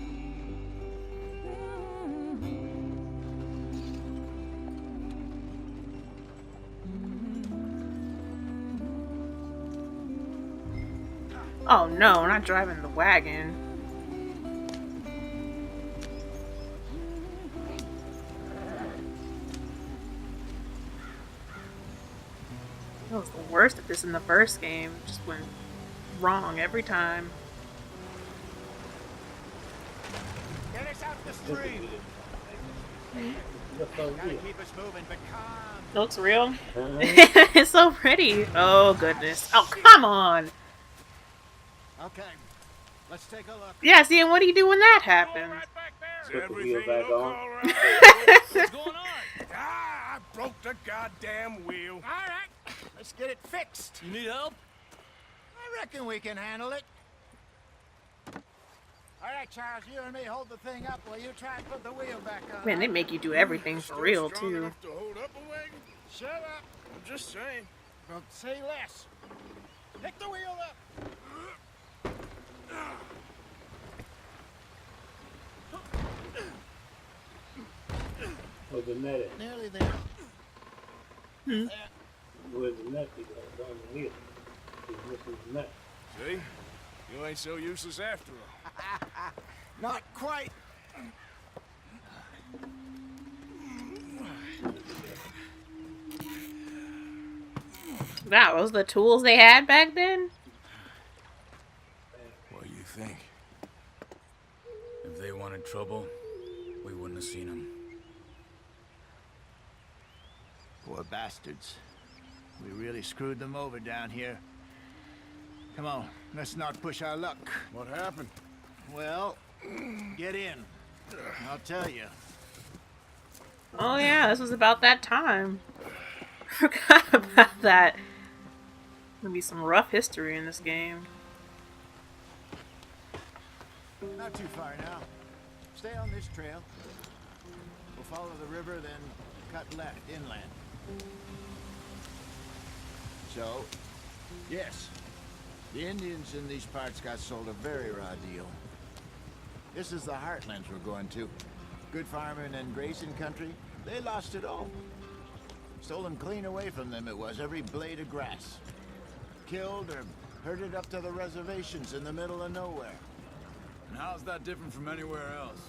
Oh no, we're not driving the wagon. That was the worst of this in the first game. It just went wrong every time. Get us out the stream. Gotta keep us moving, but calm. It looks real. It's so pretty. Oh goodness. Oh come on. Okay, let's take a look. Yeah, see, and what do you do when that happens? Put the wheel back on. What's going on? I broke the goddamn wheel. All right, let's get it fixed. You need help? I reckon we can handle it. All right, Charles, you and me hold the thing up while you try and put the wheel back on. Man, they make you do everything for real, Strong too. enough to hold up a wagon? Shut up. I'm just saying. Don't say less. Pick the wheel up. Where's the nut at? Nearly there. Where's the nut? He got on the wheel. He's missing the nut. See? You ain't so useless after all. Not quite. That was the tools they had back then? What do you think? If they wanted trouble, we wouldn't have seen them. Poor bastards. We really screwed them over down here. Come on, let's not push our luck. What happened? Well, get in. I'll tell you. Oh yeah, this was about that time. Forgot about that. Gonna be some rough history in this game. Not too far now. Stay on this trail. We'll follow the river, then cut left inland. So, yes, the Indians in these parts got sold a very raw deal. This is the heartlands we're going to. Good farming and grazing country. They lost it all. Stolen clean away from them it was, every blade of grass. Killed or herded up to the reservations in the middle of nowhere. And how's that different from anywhere else?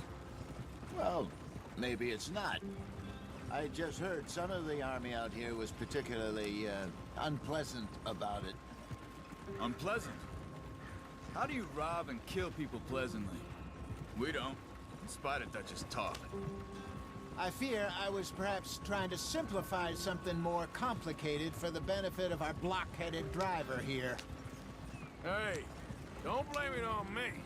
Well, maybe it's not. I just heard some of the army out here was particularly unpleasant about it. Unpleasant? How do you rob and kill people pleasantly? We don't, in spite of Dutch's talk. I fear I was perhaps trying to simplify something more complicated for the benefit of our block-headed driver here. Hey, don't blame it on me.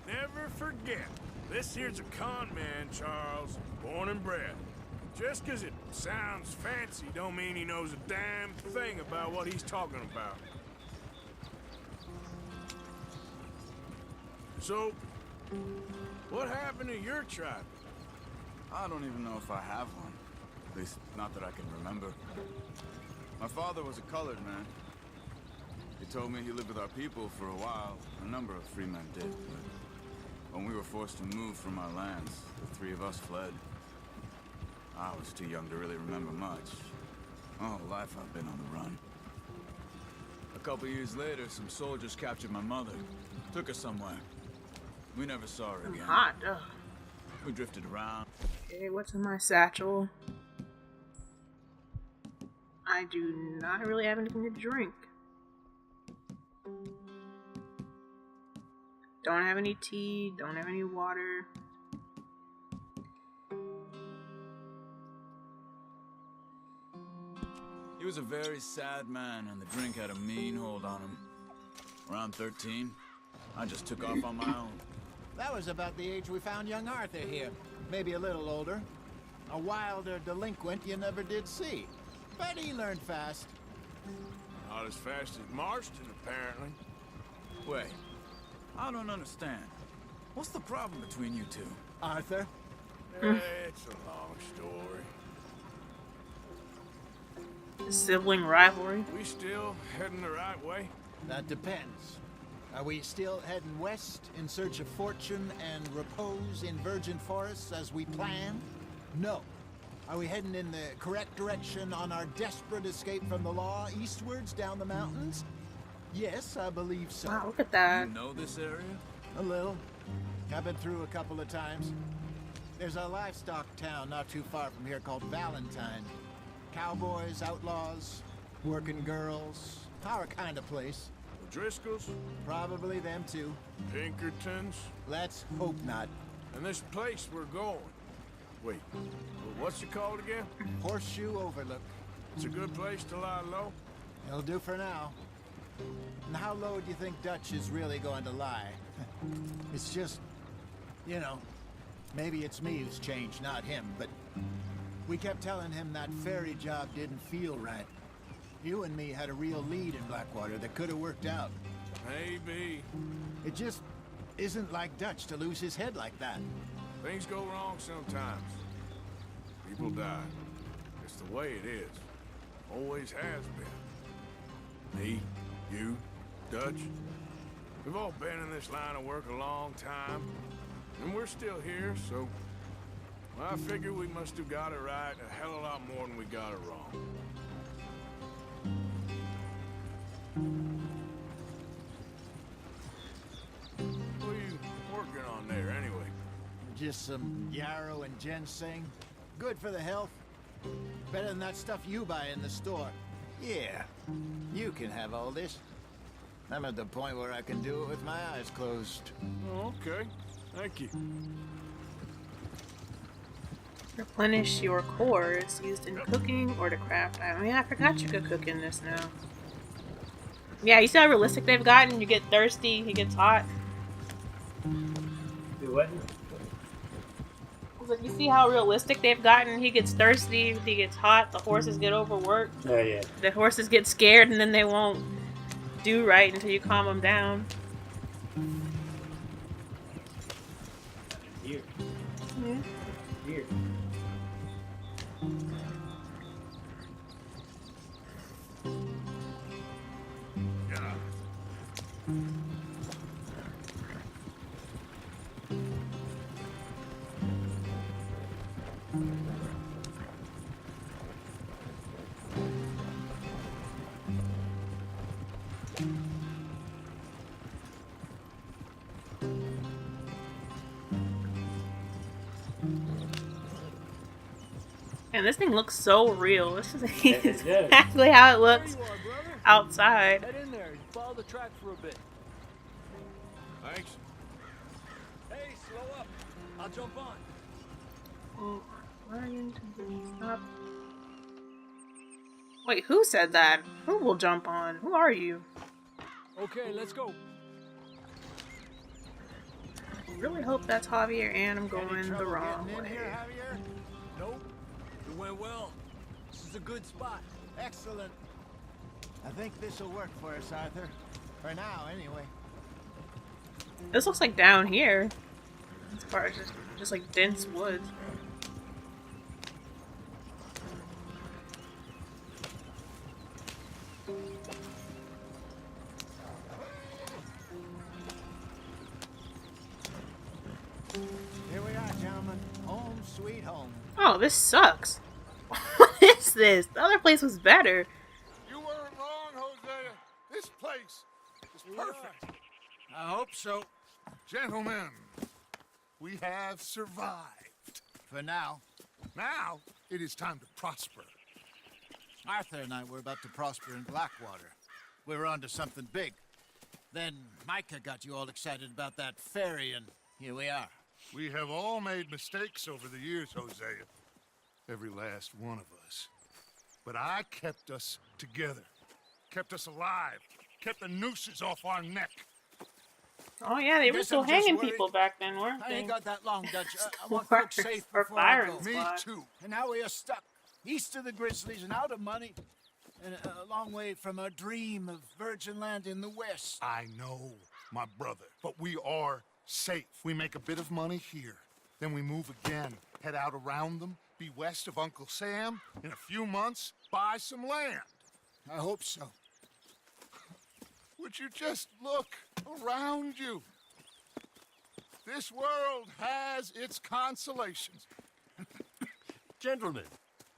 Never forget, this here's a con man, Charles, born and bred. Just 'cause it sounds fancy don't mean he knows a damn thing about what he's talking about. So, what happened to your tribe? I don't even know if I have one. At least, not that I can remember. My father was a colored man. He told me he lived with our people for a while. A number of free men did, but when we were forced to move from our lands, the three of us fled. I was too young to really remember much. My whole life I've been on the run. A couple years later, some soldiers captured my mother. Took her somewhere. We never saw her again. Hot. Ugh. We drifted around. Okay, what's in my satchel? I do not really have anything to drink. Don't have any tea, don't have any water. He was a very sad man, and the drink had a mean hold on him. Around 13, I just took off on my own. That was about the age we found young Arthur here. Maybe a little older. A wilder delinquent you never did see. But he learned fast. Not as fast as Marston, apparently. Wait, I don't understand. What's the problem between you two? Arthur? It's a long story. Sibling rivalry. We still heading the right way? That depends. Are we still heading west in search of fortune and repose in virgin forests as we planned? No. Are we heading in the correct direction on our desperate escape from the law eastwards down the mountains? Yes, I believe so. Wow, look at that. You know this area? A little. I've been through a couple of times. There's a livestock town not too far from here called Valentine. Cowboys, outlaws, working girls, our kind of place. Driscoll's? Probably them too. Pinkertons? Let's hope not. And this place we're going. Wait, what's it called again? Horseshoe Overlook. It's a good place to lie low? It'll do for now. And how low do you think Dutch is really going to lie? It's just, you know, maybe it's me who's changed, not him, but we kept telling him that ferry job didn't feel right. You and me had a real lead in Blackwater that could have worked out. Maybe. It just isn't like Dutch to lose his head like that. Things go wrong sometimes. People die. It's the way it is. Always has been. Me, you, Dutch. We've all been in this line of work a long time. And we're still here, so... well, I figure we must have got it right a hell of a lot more than we got it wrong. What are you working on there, anyway? Just some yarrow and ginseng. Good for the health. Better than that stuff you buy in the store. Yeah, you can have all this. I'm at the point where I can do it with my eyes closed. Oh, okay. Thank you. Replenish your cores used in cooking or to craft. I mean, I forgot you could cook in this now. Yeah, you see how realistic they've gotten? You get thirsty, it gets hot. Do what? Like, you see how realistic they've gotten? He gets thirsty, he gets hot, the horses get overworked. Oh, yeah. The horses get scared and then they won't do right until you calm them down. Here. Yeah. Here. Yeah. And this thing looks so real. This is It does. exactly how it looks There you are, brother. outside. Head in there. Follow the track for a bit. Thanks. Hey, slow up. I'll jump on. Oh, stop. Wait, who said that? Who will jump on? Who are you? Okay, let's go. I really hope that's Javier and I'm Any going the trouble wrong getting in way. here, Javier? Nope. It went well. This is a good spot. Excellent. I think this will work for us, Arthur. For now, anyway. This looks like down here. This part is just like dense woods. Here we are, gentlemen. Home sweet home. Oh, this sucks. What is this? The other place was better. You weren't wrong, Hosea. This place is perfect. I hope so. Gentlemen, we have survived. For now. Now, it is time to prosper. Arthur and I were about to prosper in Blackwater. We were onto something big. Then Micah got you all excited about that ferry, and here we are. We have all made mistakes over the years, Hosea. Every last one of us. But I kept us together. Kept us alive. Kept the nooses off our neck. Oh yeah, they were Guess still I'm just hanging worried. people back then, weren't I they? ain't got that long, Dutch. I want folks safe Or before I firing go. Me squad. too. And now we are stuck east of the Grizzlies and out of money. And a long way from our dream of virgin land in the west. I know, my brother. But we are safe. We make a bit of money here. Then we move again. Head out around them. Be west of Uncle Sam. In a few months, buy some land. I hope so. Would you just look around you? This world has its consolations. Gentlemen,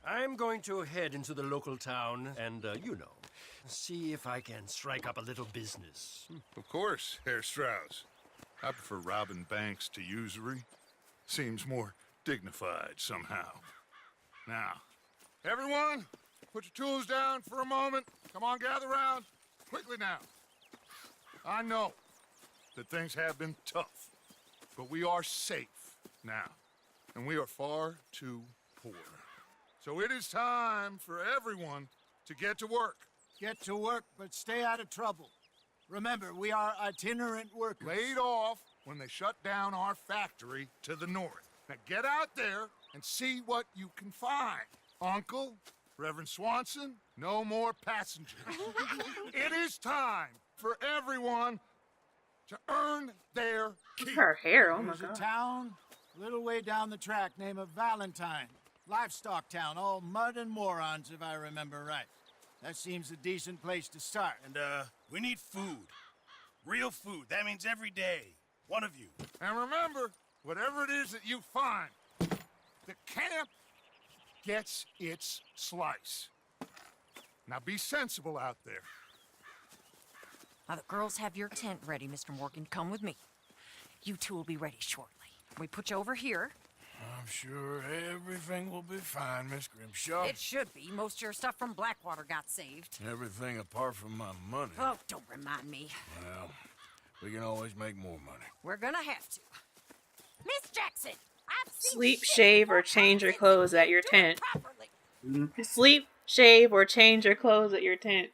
I'm going to head into the local town and, you know, see if I can strike up a little business. Of course, Herr Strauss. I prefer robbing banks to usury. Seems more dignified somehow. Now, everyone, put your tools down for a moment. Come on, gather round. Quickly now. I know that things have been tough, but we are safe now, and we are far too poor. So it is time for everyone to get to work. Get to work, but stay out of trouble. Remember, we are itinerant workers. Laid off when they shut down our factory to the north. Now get out there and see what you can find. Uncle, Reverend Swanson, no more passengers. It is time for everyone to earn their keep. Her hair, oh my There's a god. town a little way down the track named Valentine. Livestock town, all mud and morons, if I remember right. That seems a decent place to start. And, we need food. Real food. That means every day. One of you. And remember, whatever it is that you find, the camp gets its slice. Now be sensible out there. Now the girls have your tent ready, Mr. Morgan. Come with me. You two will be ready shortly. We put you over here. I'm sure everything will be fine, Miss Grimshaw. It should be. Most of your stuff from Blackwater got saved. Everything apart from my money. Oh, don't remind me. Well, we can always make more money. We're gonna have to. Miss Jackson, I've seen Sleep, shit shave, more or change your times clothes than at your you do it tent. properly. Sleep, shave, or change your clothes at your tent.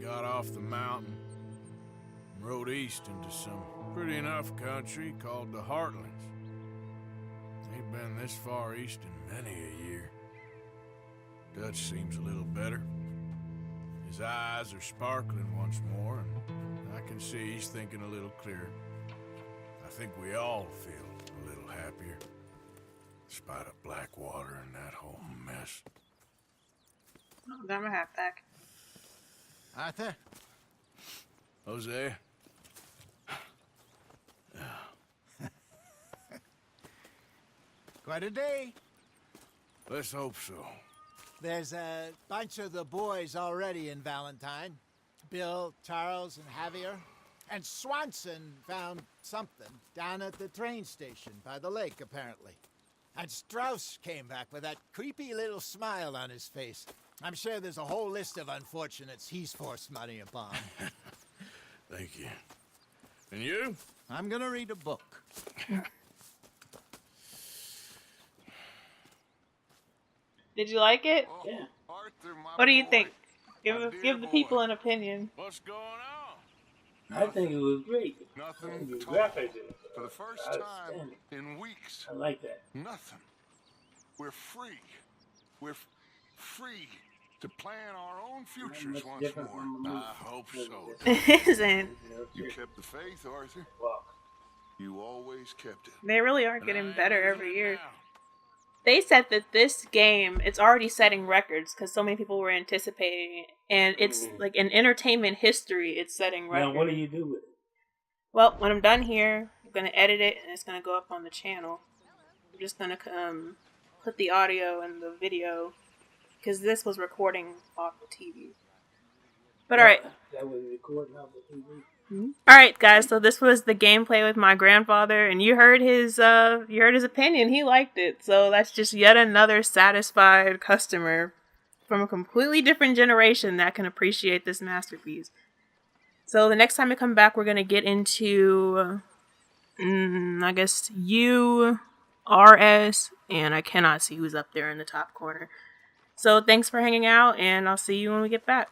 Got off the mountain and rode east into some pretty enough country called the Heartlands. Ain't been this far east in many a year. Dutch seems a little better. His eyes are sparkling once more, and I can see he's thinking a little clearer. I think we all feel a little happier, despite of Blackwater and that whole mess. I'm gonna have back. Arthur? Jose? Quite a day. Let's hope so. There's a bunch of the boys already in Valentine. Bill, Charles, and Javier. And Swanson found something down at the train station by the lake, apparently. And Strauss came back with that creepy little smile on his face. I'm sure there's a whole list of unfortunates he's forced money upon. Thank you. And you? I'm gonna read a book. Did you like it? Yeah. Arthur, my What do you boy. think? My Give dear the boy. people an opinion. What's going on? I think it was great. Nothing The at all. graphics For the first time outstanding. in weeks. I like that. Nothing. We're free. We're free to plan our own futures Much once different more. from the movie. I hope so. It isn't. You kept the faith, Arthur. Walk. You always kept it. They really are And getting I better ain't every losing it year. now. They said that this game, it's already setting records because so many people were anticipating it. And it's like in entertainment history, it's setting Now, records. what do you do with it? Well, when I'm done here, I'm going to edit it and it's going to go up on the channel. I'm just going to put the audio and the video because this was recording off the TV. But alright. That was recording off the TV. Alright guys, so this was the gameplay with my grandfather and you heard his opinion. He liked it. So that's just yet another satisfied customer from a completely different generation that can appreciate this masterpiece. So the next time we come back, we're going to get into, I guess, U, RS, and I cannot see who's up there in the top corner. So thanks for hanging out, and I'll see you when we get back.